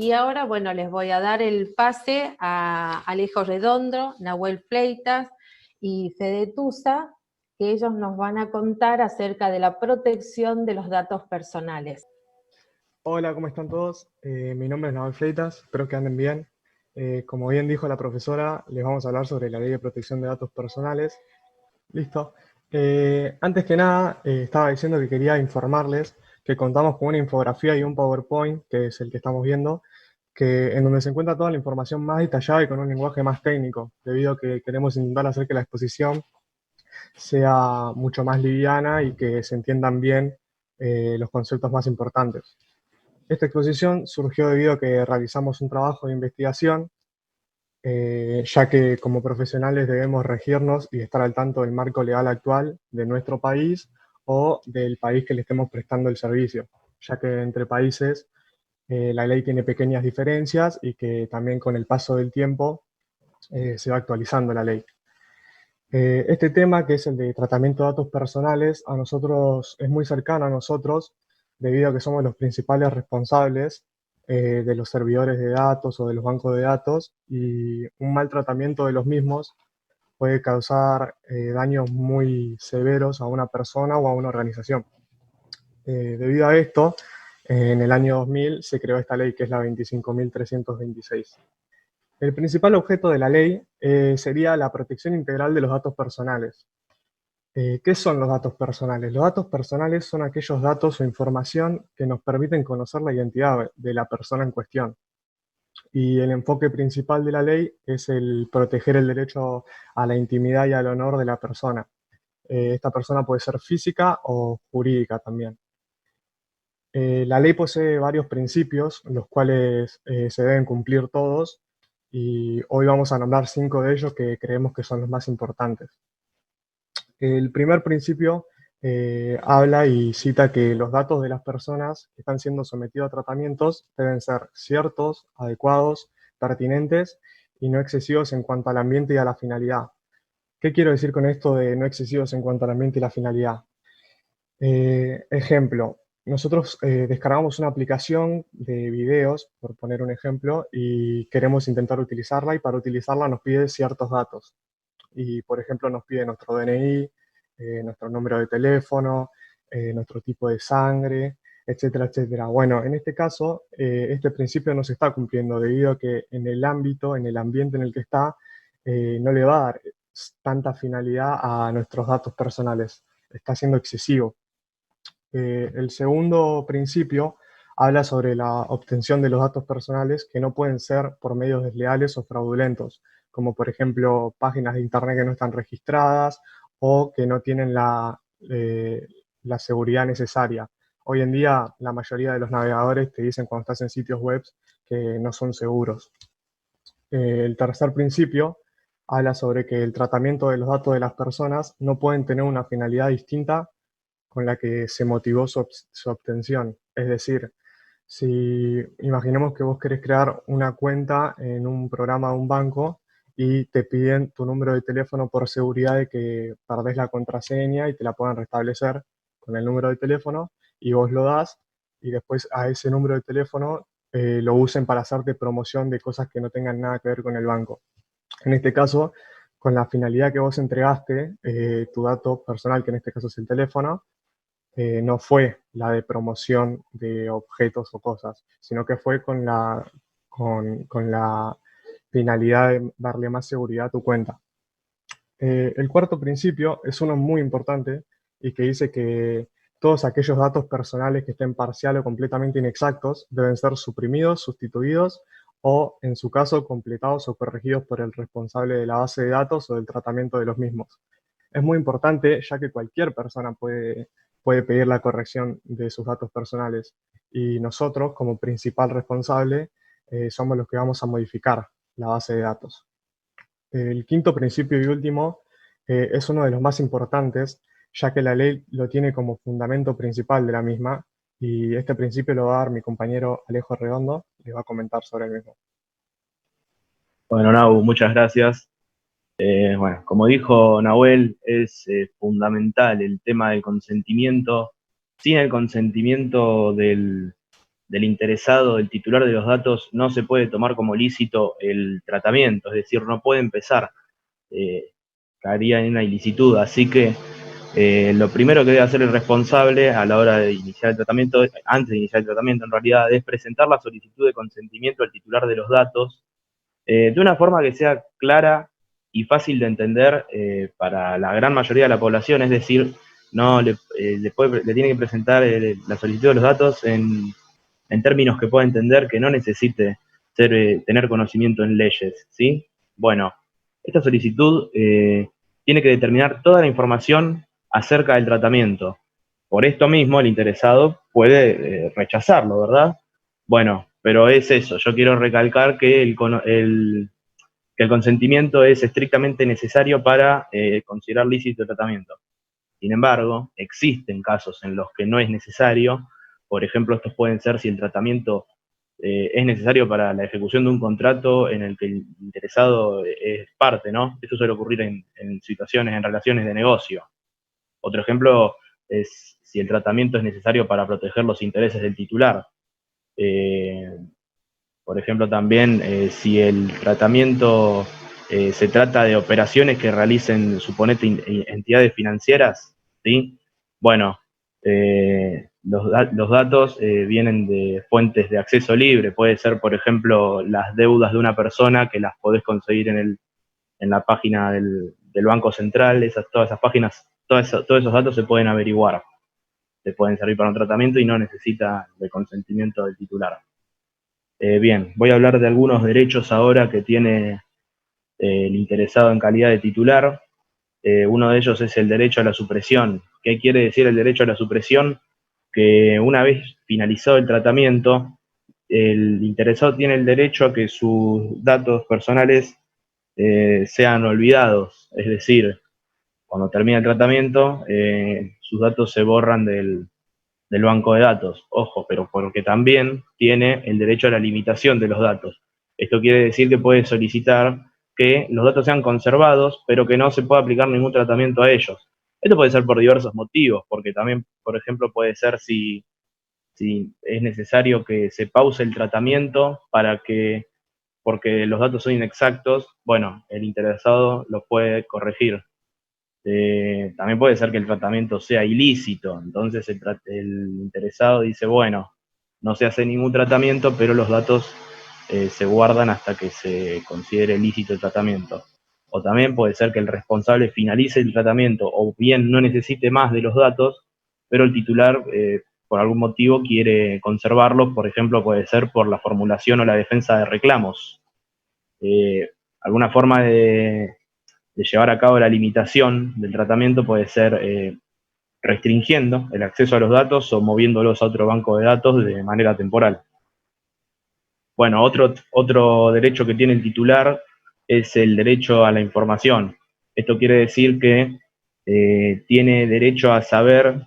Y ahora, bueno, les voy a dar el pase a Alejo Redondo, Nahuel Fleitas y Fede Tusa, que ellos nos van a contar acerca de la protección de los datos personales. Hola, ¿cómo están todos? Mi nombre es Nahuel Fleitas, espero que anden bien. Como bien dijo la profesora, les vamos a hablar sobre la Ley de Protección de Datos Personales. Listo. Antes que nada, estaba diciendo que quería informarles que contamos con una infografía y un PowerPoint, que es el que estamos viendo, en donde se encuentra toda la información más detallada y con un lenguaje más técnico, debido a que queremos intentar hacer que la exposición sea mucho más liviana y que se entiendan bien los conceptos más importantes. Esta exposición surgió debido a que realizamos un trabajo de investigación, ya que como profesionales debemos regirnos y estar al tanto del marco legal actual de nuestro país o del país que le estemos prestando el servicio, ya que entre países la ley tiene pequeñas diferencias y que también con el paso del tiempo se va actualizando la ley. Este tema, que es el de tratamiento de datos personales, a nosotros es muy cercano a nosotros, debido a que somos los principales responsables de los servidores de datos o de los bancos de datos, y un mal tratamiento de los mismos puede causar daños muy severos a una persona o a una organización. Debido a esto, en el año 2000 se creó esta ley, que es la 25.326. El principal objeto de la ley sería la protección integral de los datos personales. ¿Qué son los datos personales? Los datos personales son aquellos datos o información que nos permiten conocer la identidad de la persona en cuestión. Y el enfoque principal de la ley es el proteger el derecho a la intimidad y al honor de la persona. Esta persona puede ser física o jurídica también. La ley posee varios principios, los cuales se deben cumplir todos, y hoy vamos a nombrar 5 de ellos que creemos que son los más importantes. El primer principio habla y cita que los datos de las personas que están siendo sometidos a tratamientos deben ser ciertos, adecuados, pertinentes y no excesivos en cuanto al ambiente y a la finalidad. ¿Qué quiero decir con esto de no excesivos en cuanto al ambiente y la finalidad? Ejemplo, nosotros descargamos una aplicación de videos, por poner un ejemplo, y queremos intentar utilizarla, y para utilizarla nos pide ciertos datos. Y, por ejemplo, nos pide nuestro DNI, nuestro número de teléfono, nuestro tipo de sangre, etcétera, etcétera. Bueno, en este caso, este principio no se está cumpliendo debido a que en el ámbito, en el ambiente en el que está, no le va a dar tanta finalidad a nuestros datos personales. Está siendo excesivo. El segundo principio habla sobre la obtención de los datos personales que no pueden ser por medios desleales o fraudulentos, como por ejemplo páginas de internet que no están registradas o que no tienen la seguridad necesaria. Hoy en día la mayoría de los navegadores te dicen cuando estás en sitios web que no son seguros. El tercer principio habla sobre que el tratamiento de los datos de las personas no pueden tener una finalidad distinta con la que se motivó su obtención. Es decir, si imaginemos que vos querés crear una cuenta en un programa de un banco y te piden tu número de teléfono por seguridad de que perdés la contraseña y te la puedan restablecer con el número de teléfono, y vos lo das, y después a ese número de teléfono lo usen para hacerte promoción de cosas que no tengan nada que ver con el banco. En este caso, con la finalidad que vos entregaste, tu dato personal, que en este caso es el teléfono, no fue la de promoción de objetos o cosas, sino que fue con la finalidad de darle más seguridad a tu cuenta. El cuarto principio es uno muy importante y que dice que todos aquellos datos personales que estén parcial o completamente inexactos deben ser suprimidos, sustituidos o, en su caso, completados o corregidos por el responsable de la base de datos o del tratamiento de los mismos. Es muy importante, ya que cualquier persona puede pedir la corrección de sus datos personales, y nosotros, como principal responsable, somos los que vamos a modificar la base de datos. El quinto principio y último es uno de los más importantes, ya que la ley lo tiene como fundamento principal de la misma, y este principio lo va a dar mi compañero Alejo Redondo, y les va a comentar sobre el mismo. Bueno, Nau, muchas gracias. Bueno, como dijo Nahuel, es fundamental el tema del consentimiento. Sin el consentimiento del interesado, del titular de los datos, no se puede tomar como lícito el tratamiento, es decir, no puede empezar, caería en una ilicitud. Así que lo primero que debe hacer el responsable a la hora de iniciar el tratamiento, antes de iniciar el tratamiento en realidad, es presentar la solicitud de consentimiento al titular de los datos de una forma que sea clara y fácil de entender para la gran mayoría de la población, es decir, no le tiene que presentar la solicitud de los datos en términos que pueda entender, que no necesite tener conocimiento en leyes, ¿sí? Bueno, esta solicitud tiene que determinar toda la información acerca del tratamiento. Por esto mismo, el interesado puede rechazarlo, ¿verdad? Bueno, pero es eso. Yo quiero recalcar que que el consentimiento es estrictamente necesario para considerar lícito el tratamiento. Sin embargo, existen casos en los que no es necesario. Por ejemplo, estos pueden ser si el tratamiento es necesario para la ejecución de un contrato en el que el interesado es parte, ¿no? Esto suele ocurrir en situaciones, en relaciones de negocio. Otro ejemplo es si el tratamiento es necesario para proteger los intereses del titular. Por ejemplo, también si el tratamiento se trata de operaciones que realicen, suponete, entidades financieras, ¿sí? Bueno, los datos vienen de fuentes de acceso libre. Puede ser, por ejemplo, las deudas de una persona que las podés conseguir en la página del Banco Central. Todas esas páginas, todos esos datos se pueden averiguar. Te pueden servir para un tratamiento y no necesita el consentimiento del titular. Bien, voy a hablar de algunos derechos ahora que tiene el interesado en calidad de titular. Uno de ellos es el derecho a la supresión. ¿Qué quiere decir el derecho a la supresión? Que una vez finalizado el tratamiento, el interesado tiene el derecho a que sus datos personales sean olvidados. Es decir, cuando termina el tratamiento, sus datos se borran del banco de datos. Ojo, pero porque también tiene el derecho a la limitación de los datos. Esto quiere decir que puede solicitar que los datos sean conservados, pero que no se pueda aplicar ningún tratamiento a ellos. Esto puede ser por diversos motivos, porque también, por ejemplo, puede ser si es necesario que se pause el tratamiento porque los datos son inexactos. Bueno, el interesado los puede corregir. También puede ser que el tratamiento sea ilícito, entonces el interesado dice, bueno, no se hace ningún tratamiento, pero los datos se guardan hasta que se considere lícito el tratamiento. O también puede ser que el responsable finalice el tratamiento o bien no necesite más de los datos, pero el titular por algún motivo quiere conservarlos. Por ejemplo, puede ser por la formulación o la defensa de reclamos. Alguna forma de llevar a cabo la limitación del tratamiento puede ser restringiendo el acceso a los datos o moviéndolos a otro banco de datos de manera temporal. Bueno, otro derecho que tiene el titular es el derecho a la información. Esto quiere decir que tiene derecho a saber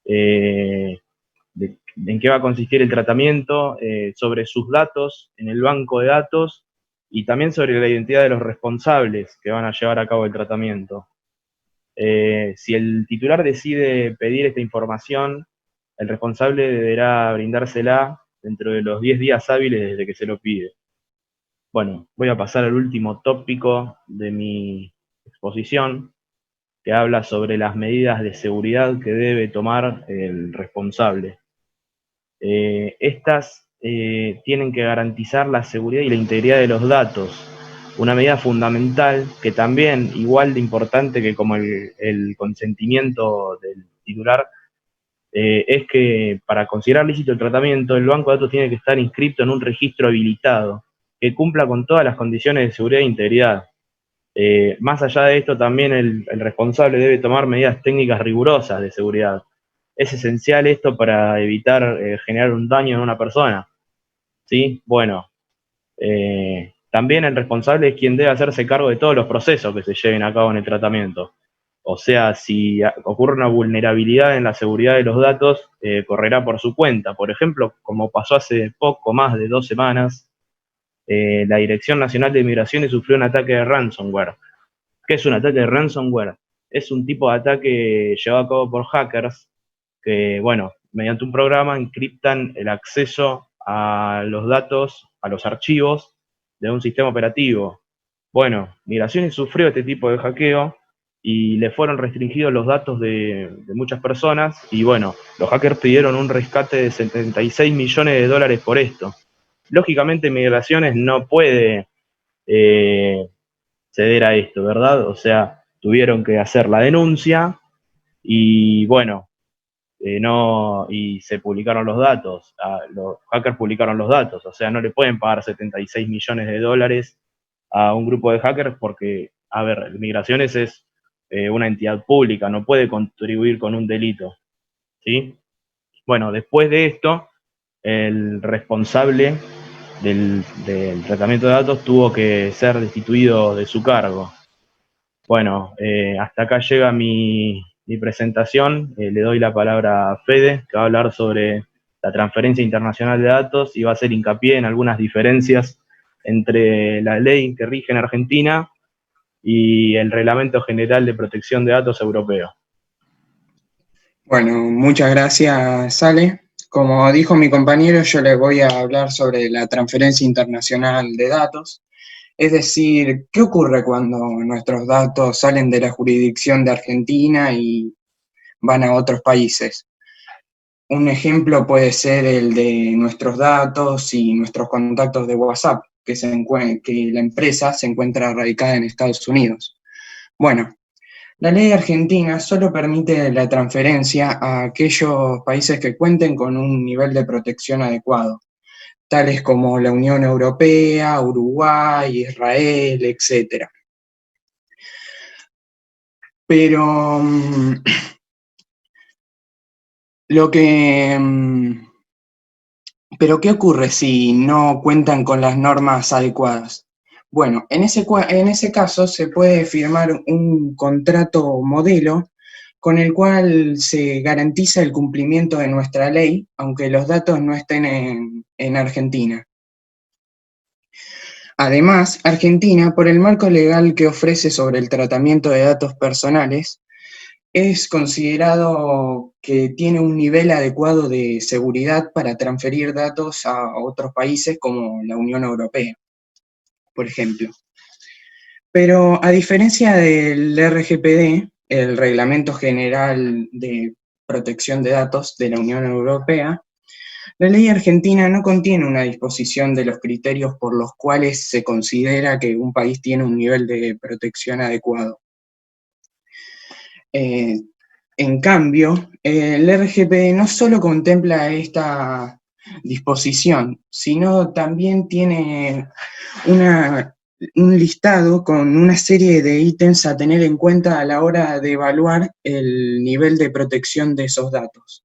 en qué va a consistir el tratamiento, sobre sus datos en el banco de datos y también sobre la identidad de los responsables que van a llevar a cabo el tratamiento. Si el titular decide pedir esta información, el responsable deberá brindársela dentro de los 10 días hábiles desde que se lo pide. Bueno, voy a pasar al último tópico de mi exposición, que habla sobre las medidas de seguridad que debe tomar el responsable. Estas tienen que garantizar la seguridad y la integridad de los datos. Una medida fundamental, que también, igual de importante que como el consentimiento del titular, es que para considerar lícito el tratamiento, el banco de datos tiene que estar inscrito en un registro habilitado, que cumpla con todas las condiciones de seguridad e integridad. Más allá de esto, también el responsable debe tomar medidas técnicas rigurosas de seguridad. Es esencial esto para evitar generar un daño en una persona, ¿sí? Bueno, también el responsable es quien debe hacerse cargo de todos los procesos que se lleven a cabo en el tratamiento. O sea, si ocurre una vulnerabilidad en la seguridad de los datos, correrá por su cuenta. Por ejemplo, como pasó hace poco más de 2 semanas, la Dirección Nacional de Migraciones sufrió un ataque de ransomware. ¿Qué es un ataque de ransomware? Es un tipo de ataque llevado a cabo por hackers que, bueno, mediante un programa, encriptan el acceso a los datos, a los archivos de un sistema operativo. Bueno, Migraciones sufrió este tipo de hackeo y le fueron restringidos los datos de muchas personas y bueno, los hackers pidieron un rescate de 76 millones de dólares por esto. Lógicamente Migraciones no puede ceder a esto, ¿verdad? O sea, tuvieron que hacer la denuncia y bueno, no, y se publicaron los datos, los hackers publicaron los datos, o sea, no le pueden pagar 76 millones de dólares a un grupo de hackers porque, a ver, Migraciones es una entidad pública, no puede contribuir con un delito, ¿sí? Bueno, después de esto, el responsable del tratamiento de datos tuvo que ser destituido de su cargo. Bueno, hasta acá llega mi presentación. Le doy la palabra a Fede, que va a hablar sobre la transferencia internacional de datos y va a hacer hincapié en algunas diferencias entre la ley que rige en Argentina y el Reglamento General de Protección de Datos Europeo. Bueno, muchas gracias, Sale. Como dijo mi compañero, yo les voy a hablar sobre la transferencia internacional de datos. Es decir, ¿qué ocurre cuando nuestros datos salen de la jurisdicción de Argentina y van a otros países? Un ejemplo puede ser el de nuestros datos y nuestros contactos de WhatsApp, que la empresa se encuentra radicada en Estados Unidos. Bueno, la ley argentina solo permite la transferencia a aquellos países que cuenten con un nivel de protección adecuado, tales como la Unión Europea, Uruguay, Israel, etc. Pero ¿qué ocurre si no cuentan con las normas adecuadas? Bueno, en ese caso se puede firmar un contrato modelo con el cual se garantiza el cumplimiento de nuestra ley, aunque los datos no estén en Argentina. Además, Argentina, por el marco legal que ofrece sobre el tratamiento de datos personales, es considerado que tiene un nivel adecuado de seguridad para transferir datos a otros países como la Unión Europea, por ejemplo. Pero a diferencia del RGPD, el Reglamento General de Protección de Datos de la Unión Europea, la ley argentina no contiene una disposición de los criterios por los cuales se considera que un país tiene un nivel de protección adecuado. En cambio, el RGPD no solo contempla esta disposición, sino también tiene un listado con una serie de ítems a tener en cuenta a la hora de evaluar el nivel de protección de esos datos.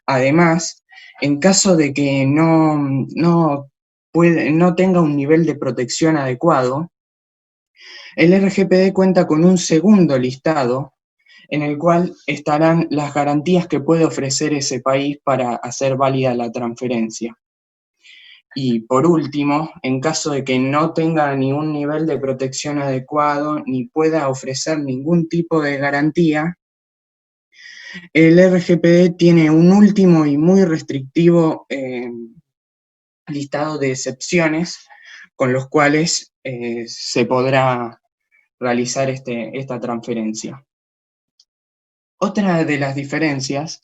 Además, en caso de que no tenga un nivel de protección adecuado, el RGPD cuenta con un segundo listado en el cual estarán las garantías que puede ofrecer ese país para hacer válida la transferencia. Y por último, en caso de que no tenga ningún nivel de protección adecuado ni pueda ofrecer ningún tipo de garantía, el RGPD tiene un último y muy restrictivo listado de excepciones con los cuales se podrá realizar esta transferencia. Otra de las diferencias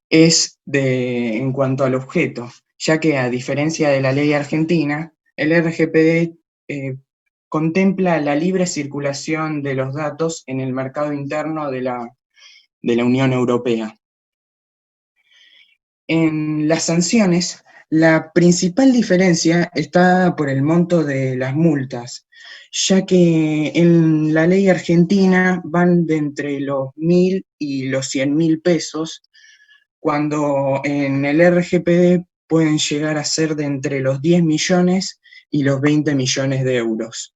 es en cuanto al objeto, ya que a diferencia de la ley argentina, el RGPD contempla la libre circulación de los datos en el mercado interno de la Unión Europea. En las sanciones, la principal diferencia está por el monto de las multas, ya que en la ley argentina van de entre los 1.000 y los 100.000 pesos, cuando en el RGPD pueden llegar a ser de entre los 10 millones y los 20 millones de euros.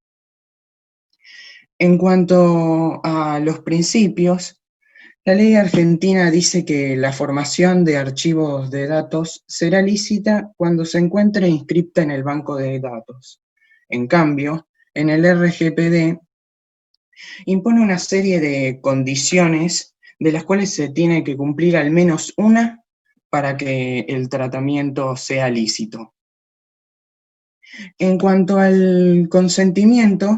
En cuanto a los principios, la ley argentina dice que la formación de archivos de datos será lícita cuando se encuentre inscripta en el banco de datos. En cambio, en el RGPD impone una serie de condiciones de las cuales se tiene que cumplir al menos una para que el tratamiento sea lícito. En cuanto al consentimiento,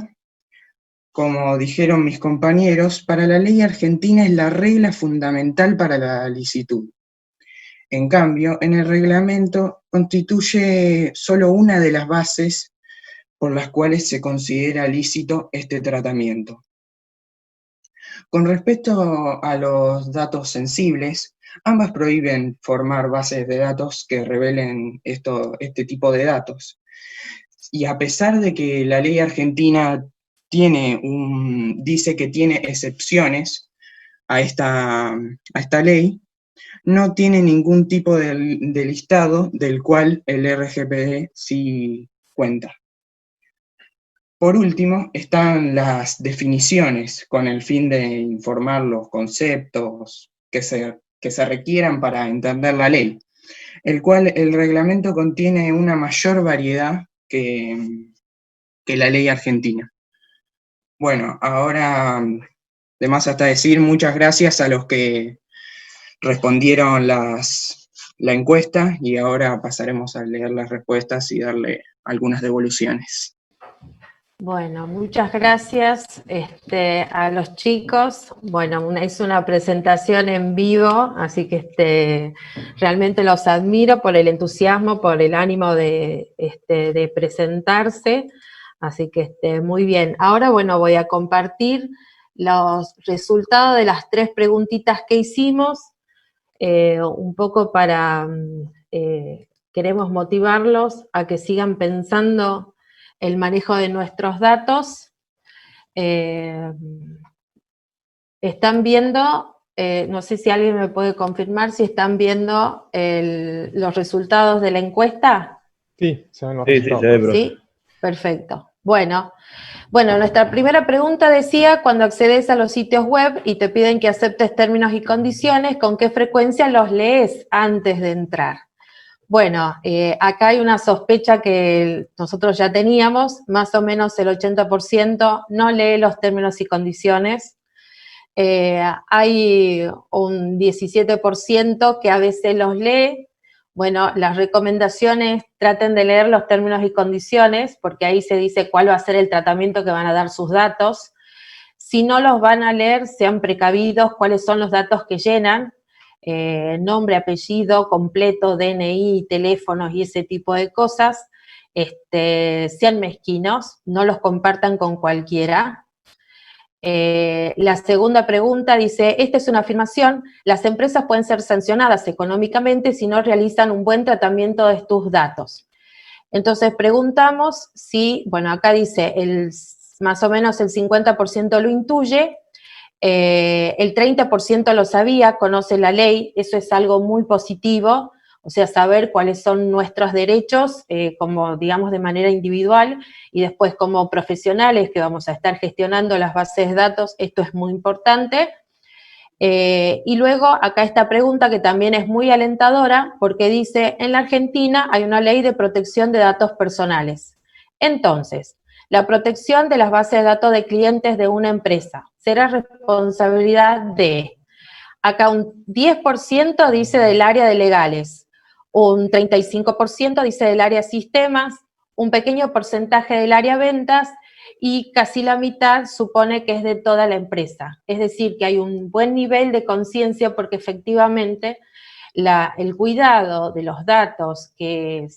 como dijeron mis compañeros, para la ley argentina es la regla fundamental para la licitud. En cambio, en el reglamento constituye solo una de las bases por las cuales se considera lícito este tratamiento. Con respecto a los datos sensibles, ambas prohíben formar bases de datos que revelen este tipo de datos. Y a pesar de que la ley argentina dice que tiene excepciones a esta ley, no tiene ningún tipo de listado del cual el RGPD sí cuenta. Por último, están las definiciones con el fin de informar los conceptos que se requieran para entender la ley, el cual el reglamento contiene una mayor variedad que la ley argentina. Bueno, ahora, de más hasta decir, muchas gracias a los que respondieron la encuesta y ahora pasaremos a leer las respuestas y darle algunas devoluciones. Bueno, muchas gracias a los chicos. Bueno, es una presentación en vivo, así que realmente los admiro por el entusiasmo, por el ánimo de presentarse. Así que muy bien. Ahora, bueno, voy a compartir los resultados de las 3 preguntitas que hicimos, un poco para, queremos motivarlos a que sigan pensando el manejo de nuestros datos. Están viendo, no sé si alguien me puede confirmar si están viendo los resultados de la encuesta. Sí, se ven los Sí, resultados. se ve, profe. Sí, perfecto. Bueno, nuestra primera pregunta decía, cuando accedes a los sitios web y te piden que aceptes términos y condiciones, ¿con qué frecuencia los lees antes de entrar? Bueno, acá hay una sospecha que nosotros ya teníamos, más o menos el 80% no lee los términos y condiciones. Hay un 17% que a veces los lee. Bueno, las recomendaciones, traten de leer los términos y condiciones, porque ahí se dice cuál va a ser el tratamiento que van a dar sus datos. Si no los van a leer, sean precavidos cuáles son los datos que llenan, nombre, apellido, completo, DNI, teléfonos y ese tipo de cosas. Sean mezquinos, no los compartan con cualquiera. La segunda pregunta dice, esta es una afirmación, las empresas pueden ser sancionadas económicamente si no realizan un buen tratamiento de tus datos. Entonces preguntamos si, bueno, acá dice, más o menos el 50% lo intuye, el 30% lo sabía, conoce la ley, eso es algo muy positivo, o sea, saber cuáles son nuestros derechos, como digamos de manera individual, y después como profesionales que vamos a estar gestionando las bases de datos, esto es muy importante. Y luego acá esta pregunta que también es muy alentadora, porque dice, en la Argentina hay una ley de protección de datos personales. Entonces, la protección de las bases de datos de clientes de una empresa será responsabilidad de, acá un 10% dice del área de legales, un 35% dice del área sistemas, un pequeño porcentaje del área ventas y casi la mitad supone que es de toda la empresa. Es decir, que hay un buen nivel de conciencia porque efectivamente el cuidado de los datos que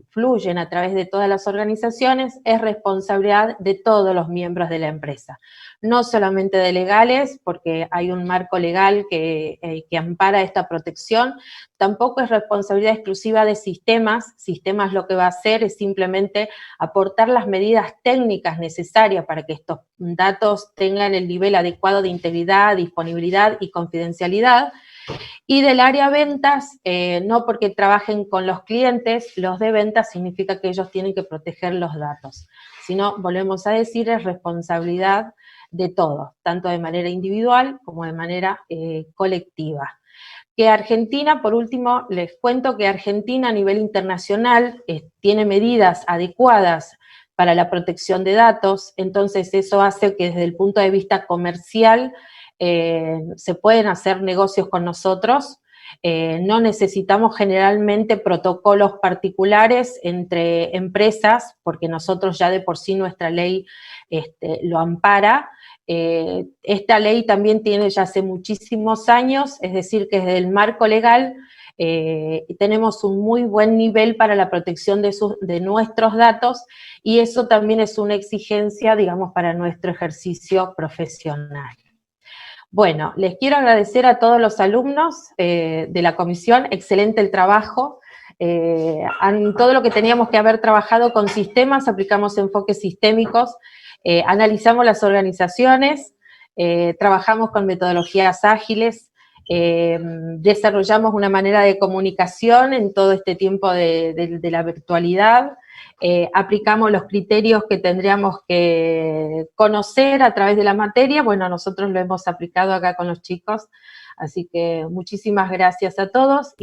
fluyen a través de todas las organizaciones es responsabilidad de todos los miembros de la empresa. No solamente de legales, porque hay un marco legal que ampara esta protección, tampoco es responsabilidad exclusiva de sistemas. Sistemas lo que va a hacer es simplemente aportar las medidas técnicas necesarias para que estos datos tengan el nivel adecuado de integridad, disponibilidad y confidencialidad. Y del área ventas, no porque trabajen con los clientes, los de ventas significa que ellos tienen que proteger los datos, sino, volvemos a decir, es responsabilidad de todos, tanto de manera individual como de manera colectiva. Que Argentina, por último, les cuento que Argentina a nivel internacional tiene medidas adecuadas para la protección de datos, entonces eso hace que desde el punto de vista comercial se pueden hacer negocios con nosotros. No necesitamos generalmente protocolos particulares entre empresas, porque nosotros ya de por sí nuestra ley lo ampara. Esta ley también tiene ya hace muchísimos años, es decir, que desde el marco legal tenemos un muy buen nivel para la protección de nuestros datos, y eso también es una exigencia, digamos, para nuestro ejercicio profesional. Bueno, les quiero agradecer a todos los alumnos de la comisión, excelente el trabajo. Todo lo que teníamos que haber trabajado con sistemas, aplicamos enfoques sistémicos, analizamos las organizaciones, trabajamos con metodologías ágiles, desarrollamos una manera de comunicación en todo este tiempo de la virtualidad, aplicamos los criterios que tendríamos que conocer a través de la materia. Bueno, nosotros lo hemos aplicado acá con los chicos, así que muchísimas gracias a todos.